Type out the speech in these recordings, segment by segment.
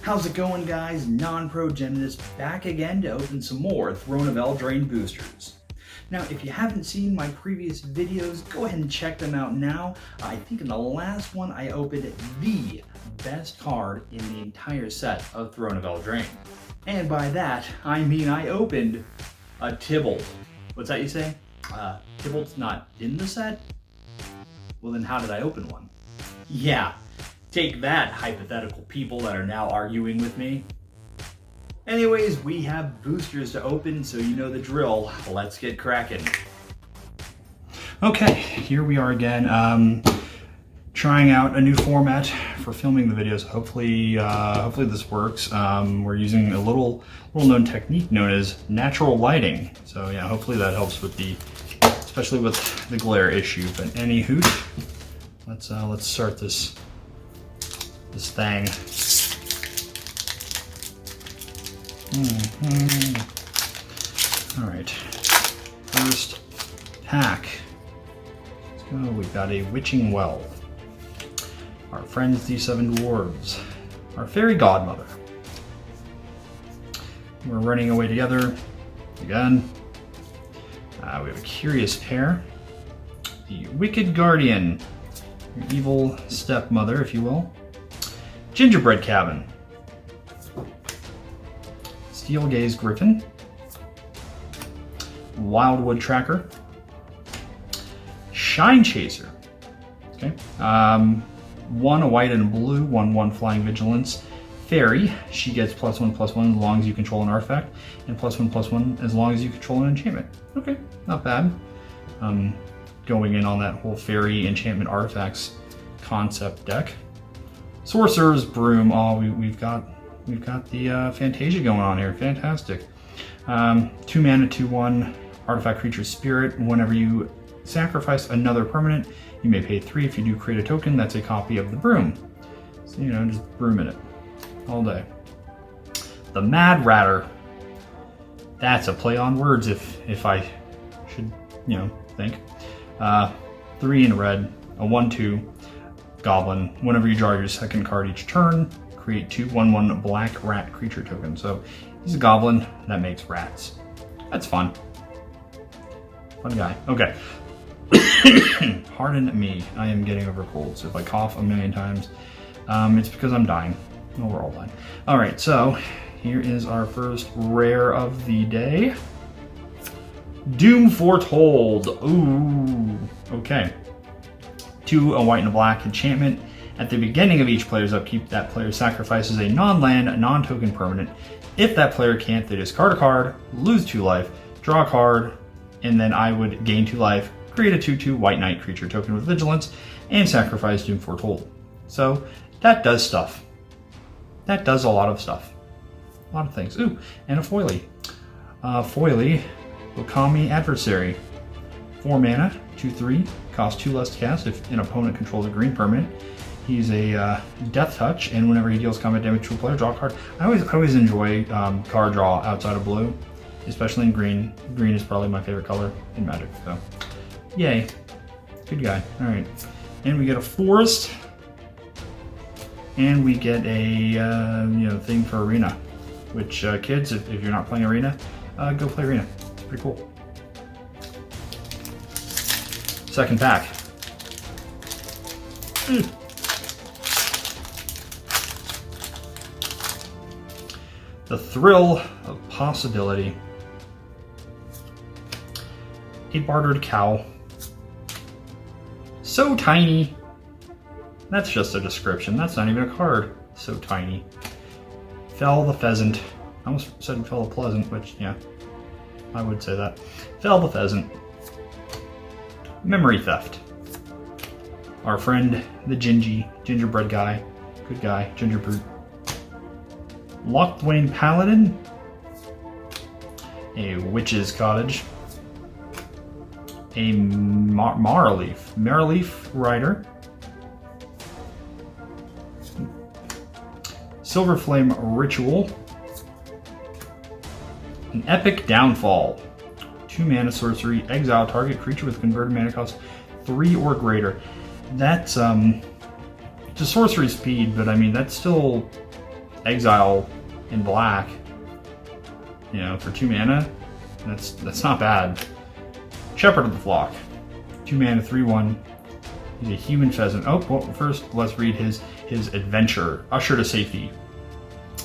How's it going, guys? Non-Pro Gymnast back again to open some more Throne of Eldraine boosters. Now, if you haven't seen my previous videos, go ahead and check them out now. I think in the last one I opened the best card in the entire set of Throne of Eldraine. And by that, I mean I opened a Tybalt. What's that you say? Tybalt's not in the set? Well then how did I open one? Yeah. Take that, hypothetical people that are now arguing with me. Anyways, we have boosters to open, so you know the drill. Let's get cracking. Okay, here we are again, trying out a new format for filming the videos. Hopefully this works. We're using a little known technique known as natural lighting. So yeah, hopefully that helps with especially with the glare issue. But any hoot, let's start this thing. All right, first pack. Let's go. We've got a Witching Well, our friends the Seven Dwarves, our Fairy Godmother. We're running away together again. We have a Curious Pair, the Wicked Guardian, your evil stepmother, if you will. Gingerbread Cabin, Steel Gaze Griffin, Wildwood Tracker, Shine Chaser. Okay, one a white and a blue, 1/1 Flying Vigilance. Fairy, she gets +1/+1 as long as you control an artifact, and +1/+1 as long as you control an enchantment. Okay, not bad. Going in on that whole fairy enchantment artifacts concept deck. Sorcerer's Broom. Oh, we've got the Fantasia going on here. Fantastic. 2 mana, 2/1 artifact creature spirit. Whenever you sacrifice another permanent, you may pay 3. If you do create a token, that's a copy of the broom. So just broom in it all day. The Mad Ratter. That's a play on words, if I should think. 3 in red, a 1/2 goblin. Whenever you draw your second card each turn, create 2 1/1 black rat creature tokens. So he's a goblin that makes rats. That's fun. Fun guy. Okay. Pardon me. I am getting over colds. So if I cough a million times, it's because I'm dying. Well, we're all dying. All right. So here is our first rare of the day. Doom Foretold. Ooh. Okay. 2 a white and a black enchantment. At the beginning of each player's upkeep, that player sacrifices a non-land, non-token permanent. If that player can't, they discard a card, lose 2 life, draw a card, and then I would gain 2 life, create a 2/2 white knight creature token with vigilance, and sacrifice Doom Foretold. So that does stuff. That does a lot of stuff. A lot of things. Ooh, and a foily. Foily, Okami Adversary. 4 mana, 2/3, costs 2 less to cast if an opponent controls a green permanent. He's a Death Touch, and whenever he deals combat damage to a player, draw a card. I always enjoy card draw outside of blue, especially in green. Green is probably my favorite color in Magic, so yay. Good guy. All right, and we get a Forest, and we get a thing for Arena, which kids, if you're not playing Arena, go play Arena. It's pretty cool. Second pack. The Thrill of Possibility. A Bartered Cow. So tiny. That's just a description. That's not even a card. So tiny. Fell the Pheasant. I almost said Fell the Pleasant, which, yeah, I would say that. Fell the Pheasant. Memory Theft. Our friend, the gingerbread guy. Good guy, Ginger Brute. Locthwain Paladin. A Witch's Cottage. A Marleaf Rider. Silverflame Ritual. An Epic Downfall. 2 mana sorcery, exile target creature with converted mana cost 3 or greater. That's it's a sorcery speed, but I mean that's still exile in black, you know, for 2 mana. That's not bad. Shepherd of the Flock, 2 mana, 3/1. He's a human pheasant. Oh, well, first let's read his adventure. Usher to safety.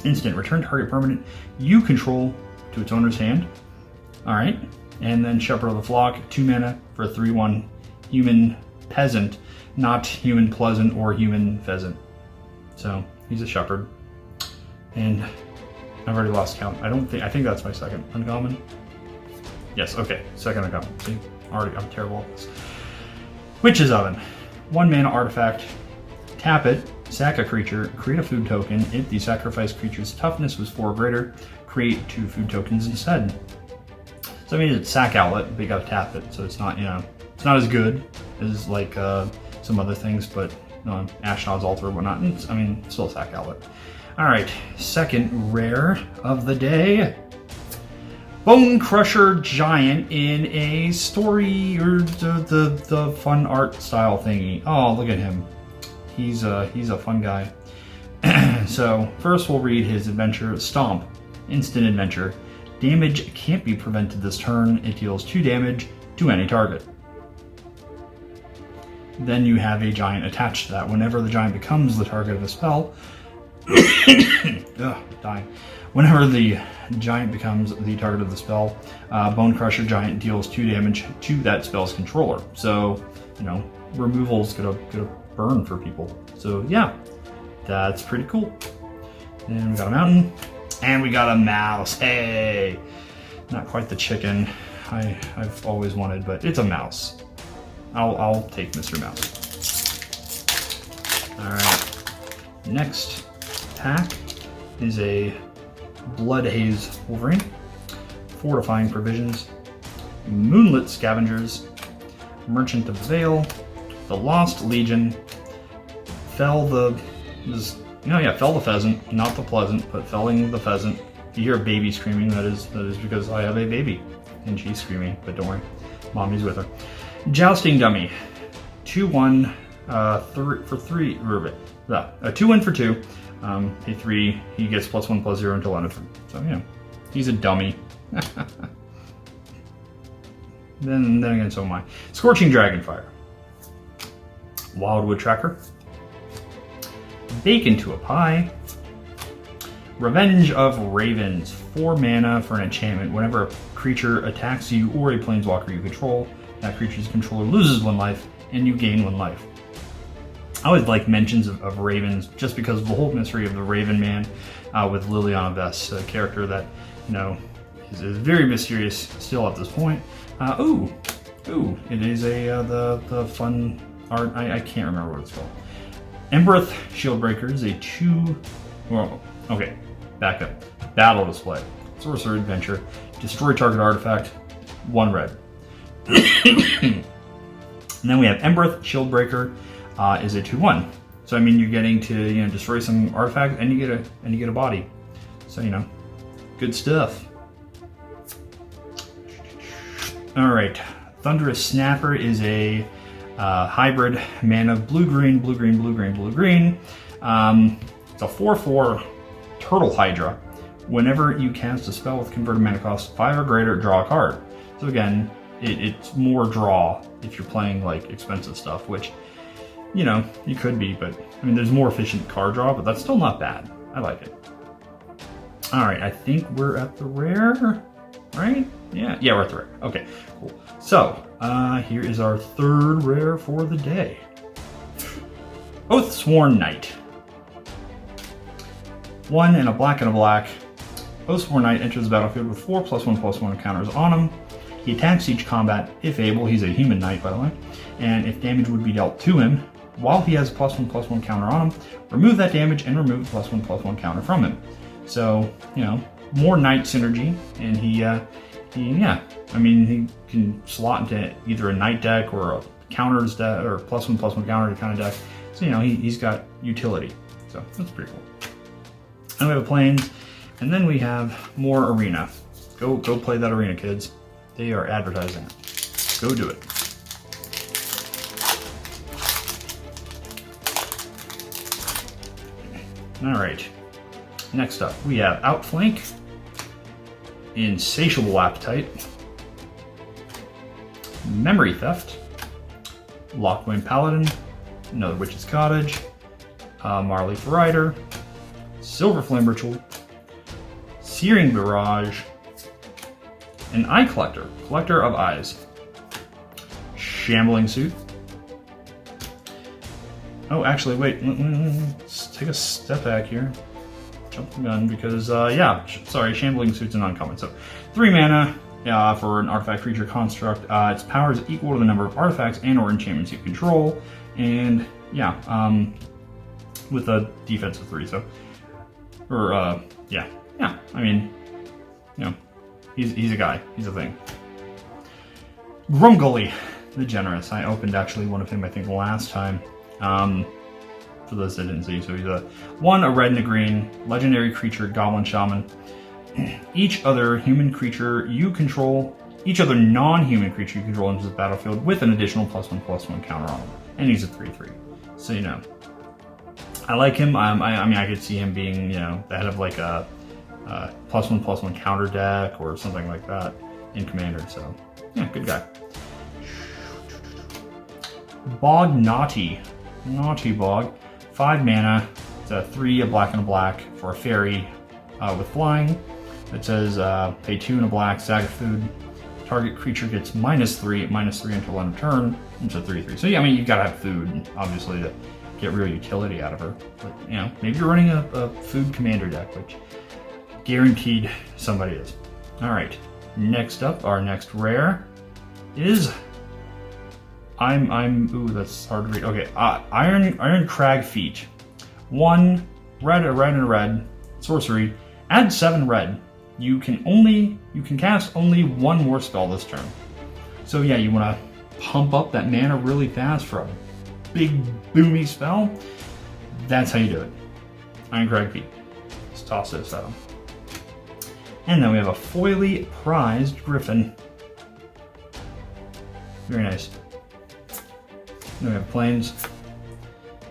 Instant, return target permanent you control to its owner's hand. Alright. And then Shepherd of the Flock, 2 mana for a 3/1 human peasant, not human pleasant or human pheasant. So he's a shepherd. And I've already lost count. I think that's my second uncommon. Yes, okay, second uncommon. See, I'm terrible at this. Witch's Oven, 1 mana artifact. Tap it, sack a creature, create a food token. If the sacrificed creature's toughness was 4 or greater, create 2 food tokens instead. So I mean, it's sack outlet, but you gotta tap it, so it's not, you know, it's not as good as like some other things, but Ashnod's Altar or whatnot. I mean, still a sack outlet. All right, second rare of the day. Bone Crusher Giant in a story or the fun art style thingy. Oh, look at him. He's a fun guy. So first we'll read his adventure. Stomp, instant adventure. Damage can't be prevented this turn. It deals 2 damage to any target. Then you have a giant attached to that. Whenever the giant becomes the target of a spell, dying. Whenever the giant becomes the target of the spell, Bone Crusher Giant deals 2 damage to that spell's controller. So, you know, removal's gonna burn for people. So yeah, that's pretty cool. And we got a mountain, and we got a mouse. Hey, not quite the chicken I've always wanted, but it's a mouse. I'll take Mr. Mouse. All right, next pack is a Blood Haze Wolverine, Fortifying Provisions, Moonlit Scavengers, Merchant of the Veil, the Lost Legion, Fell the pheasant, not the pleasant, but felling the pheasant. If you hear a baby screaming, that is because I have a baby, and she's screaming. But don't worry, mommy's with her. Jousting Dummy, 2/1, 3 for 3. A 2/1 for 2. Pay 3. He gets +1/+0 until end of turn. So yeah, he's a dummy. Then again, so am I. Scorching Dragonfire, Wildwood Tracker, Bake into a Pie, Revenge of Ravens, 4 mana for an enchantment. Whenever a creature attacks you or a planeswalker you control, that creature's controller loses 1 life and you gain 1 life. I always like mentions of ravens just because of the whole mystery of the Raven Man with Liliana Vess, a character that, you know, is very mysterious still at this point. It is the fun art. I can't remember what it's called. Embereth Shieldbreaker is a 2. Well, okay, back up. Battle Display, Sorcerer Adventure, destroy target artifact, 1 red. And then we have Embereth Shieldbreaker. Is a 2/1. So I mean, you're getting to, you know, destroy some artifact and you get a body. So, you know, good stuff. All right, Thunderous Snapper is a hybrid mana blue-green. It's a 4/4 Turtle Hydra. Whenever you cast a spell with converted mana cost 5 or greater, draw a card. So again, it's more draw if you're playing like expensive stuff, which, you know, you could be, but I mean, there's more efficient card draw, but that's still not bad. I like it. All right, I think we're at the rare, right? Yeah, we're at the rare. Okay, cool. So, here is our 3rd rare for the day. Oathsworn Knight. 1 and a black and a black. Oathsworn Knight enters the battlefield with 4 +1/+1 counters on him. He attacks each combat if able. He's a human knight, by the way. And if damage would be dealt to him, while he has a +1/+1 counter on him, remove that damage and remove the +1/+1 counter from him. So, you know, more knight synergy, and he can slot into either a knight deck or a counters deck or +1/+1 counter kind of deck. So, you know, he's got utility. So that's pretty cool. And we have a plains, and then we have more arena. Go play that arena, kids. They are advertising it. Go do it. All right. Next up, we have Outflank, Insatiable Appetite, Memory Theft, Lockwing Paladin, another Witch's Cottage, Marleaf Rider, Silver Flame Ritual, Searing Barrage, an Eye Collector, Collector of Eyes, Shambling Suit. Oh, actually, wait, let's take a step back here. Jump the gun because, yeah, sorry, Shambling Suit's an uncommon. So, 3 mana for an artifact creature construct. Its power is equal to the number of artifacts and or enchantments you control. And, yeah, with a defense of 3, so, or, yeah, I mean, you know, he's a guy, he's a thing. Grumgully, the Generous. I opened actually one of him, I think, last time. For those that didn't see, so he's a red and a green, legendary creature, Goblin Shaman. Each other human creature you control, each other non-human creature you control enters the battlefield with an additional +1/+1 counter on him. And he's a 3/3. So, you know, I like him. I mean, I could see him being, you know, the head of like a +1/+1 counter deck or something like that in Commander. So, yeah, good guy. Bog Naughty Bog, 5 mana. It's a 3, a black and a black for a fairy with flying. It says pay 2 and a black, sack of food. Target creature gets -3 until end of turn. It's a 3/3. So yeah, I mean, you gotta have food, obviously, to get real utility out of her. But you know, maybe you're running a food commander deck, which guaranteed somebody is. All right, next up, our next rare is ooh, that's hard to read. Okay, Iron Crag Feet. 1 red, a red and a red. Sorcery. Add 7 red. You can cast only 1 more spell this turn. So yeah, you want to pump up that mana really fast for a big boomy spell. That's how you do it. Iron Crag Feet. Let's toss this at him. And then we have a foily prized griffin. Very nice. Then we have planes,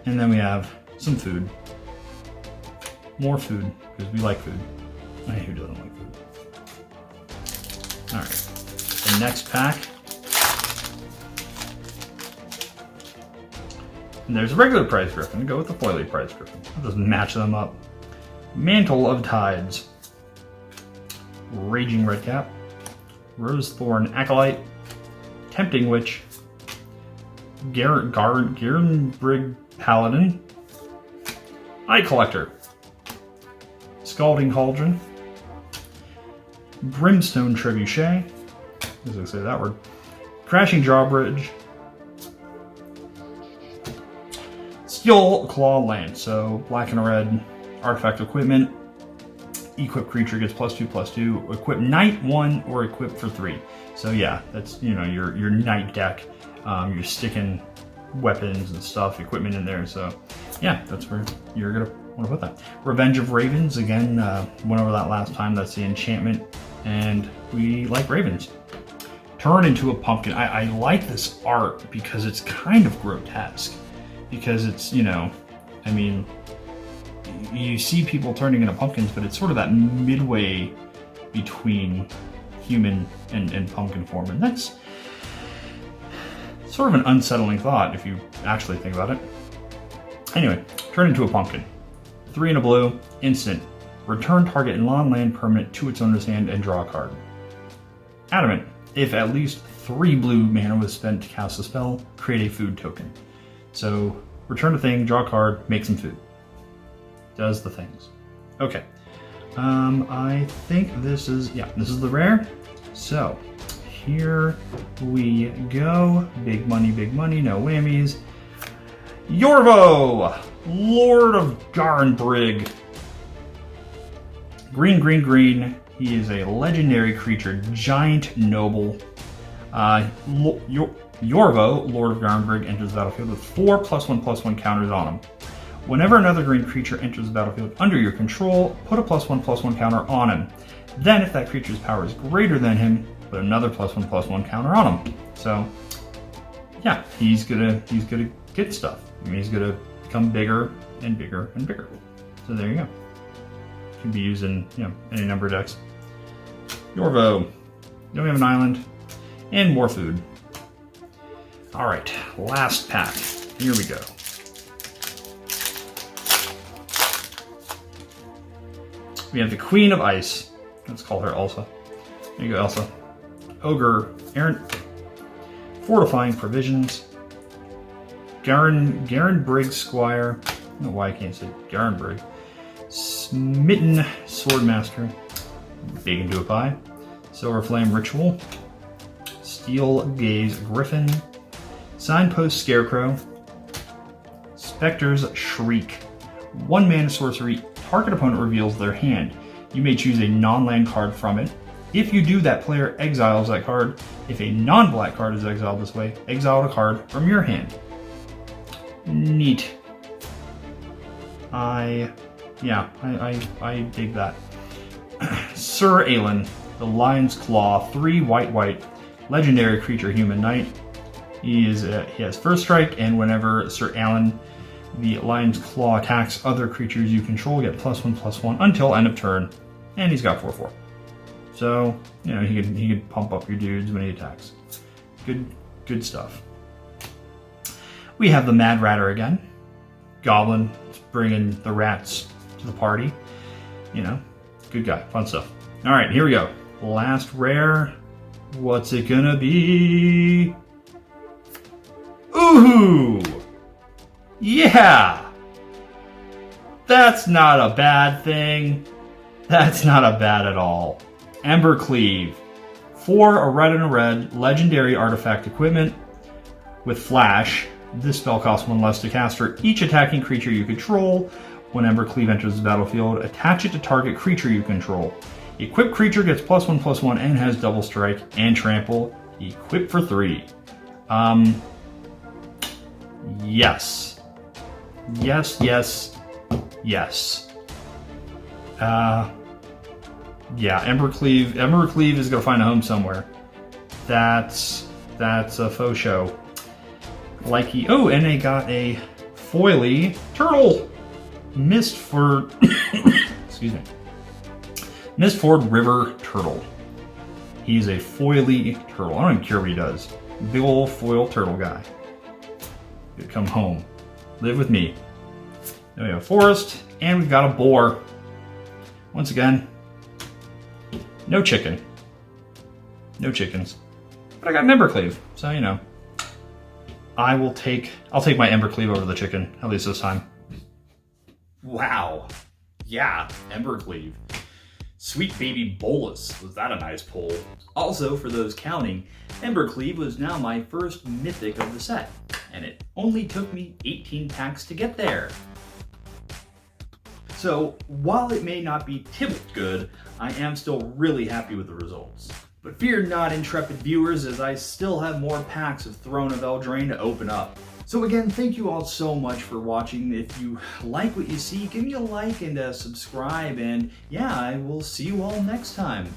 and then we have some food. More food, because we like food. Who doesn't like food? Alright, the next pack. And there's a regular prize griffin. Go with the foily prize griffin. I'll just match them up. Mantle of Tides. Raging Redcap. Rose Thorn Acolyte. Tempting Witch. Garenbrig Paladin, Eye Collector, Scalding Cauldron, Brimstone Trebuchet, as I say that word, Crashing Drawbridge, Steel Claw Lance, so black and red artifact equipment, equip creature gets +2/+2, equip knight 1 or equip for 3. So yeah, that's, you know, your knight deck. You're sticking weapons and stuff, equipment in there. So yeah, that's where you're gonna want to put that. Revenge of Ravens, again, went over that last time. That's the enchantment, and we like ravens. Turn into a pumpkin. I like this art because it's kind of grotesque. Because it's, you know, I mean, you see people turning into pumpkins, but it's sort of that midway between human and pumpkin form, and that's sort of an unsettling thought if you actually think about it. Anyway, turn into a pumpkin. 3 and a blue, instant. Return target non-land permanent to its owner's hand and draw a card. Adamant. If at least 3 blue mana was spent to cast a spell, create a food token. So, return a thing, draw a card, make some food. Does the things. Okay. I think this is the rare. So, here we go. Big money, no whammies. Yorvo, Lord of Garenbrig. Green. He is a legendary creature, giant noble. Yorvo, Lord of Garenbrig, enters the battlefield with 4 +1/+1 counters on him. Whenever another green creature enters the battlefield under your control, put a +1/+1 counter on him. Then, if that creature's power is greater than him, put another +1/+1 counter on him. So, yeah, he's gonna get stuff. I mean, he's gonna become bigger and bigger and bigger. So there you go. Can be used in, you know, any number of decks. Yorvo. Then we have an island. And more food. Alright, last pack. Here we go. We have the Queen of Ice. Let's call her Elsa. There you go, Elsa. Ogre Errant. Fortifying Provisions. Garen Briggs Squire. I don't know why I can't say Garen Briggs. Smitten Swordmaster. Big into a Pie. Silver Flame Ritual. Steel Gaze Griffin. Signpost Scarecrow. Spectre's Shriek. 1 mana sorcery. Target opponent reveals their hand. You may choose a non-land card from it. If you do, that player exiles that card. If a non-black card is exiled this way, exile a card from your hand. Neat. I dig that. Sir Aelin, the Lion's Claw, 3 white, legendary creature, human knight. He has first strike, and whenever Sir Aelin, the Lion's Claw, attacks other creatures you control, get +1/+1 until end of turn, and he's got 4/4. So, you know, he could pump up your dudes when he attacks. Good stuff. We have the Mad Ratter again. Goblin, bringing the rats to the party. You know, good guy, fun stuff. All right, here we go. Last rare. What's it gonna be? Ooh! Yeah! That's not a bad thing. That's not a bad at all. Embercleave. 4, a red and a red, legendary artifact equipment with flash. This spell costs 1 less to cast for each attacking creature you control. When Embercleave enters the battlefield, attach it to target creature you control. Equipped creature gets +1/+1 and has double strike and trample. Equip for 3. Yes. Yes. Yeah, Embercleave is gonna find a home somewhere. That's a faux show. Likey. Oh, and they got a foily turtle. Mistford. Excuse me. Mistford River Turtle. He's a foily turtle. I don't even care what he does. Big old foil turtle guy. He'll come home. Live with me. Then we have a forest, and we've got a boar. Once again, no chicken. No chickens. But I got an Embercleave, so you know. I'll take my Embercleave over the chicken, at least this time. Wow. Yeah, Embercleave. Sweet baby bolus. Was that a nice pull? Also, for those counting, Embercleave was now my first mythic of the set, and it only took me 18 packs to get there. So, while it may not be Tibble good, I am still really happy with the results. But fear not, intrepid viewers, as I still have more packs of Throne of Eldraine to open up. So again, thank you all so much for watching. If you like what you see, give me a like and a subscribe, and yeah, I will see you all next time.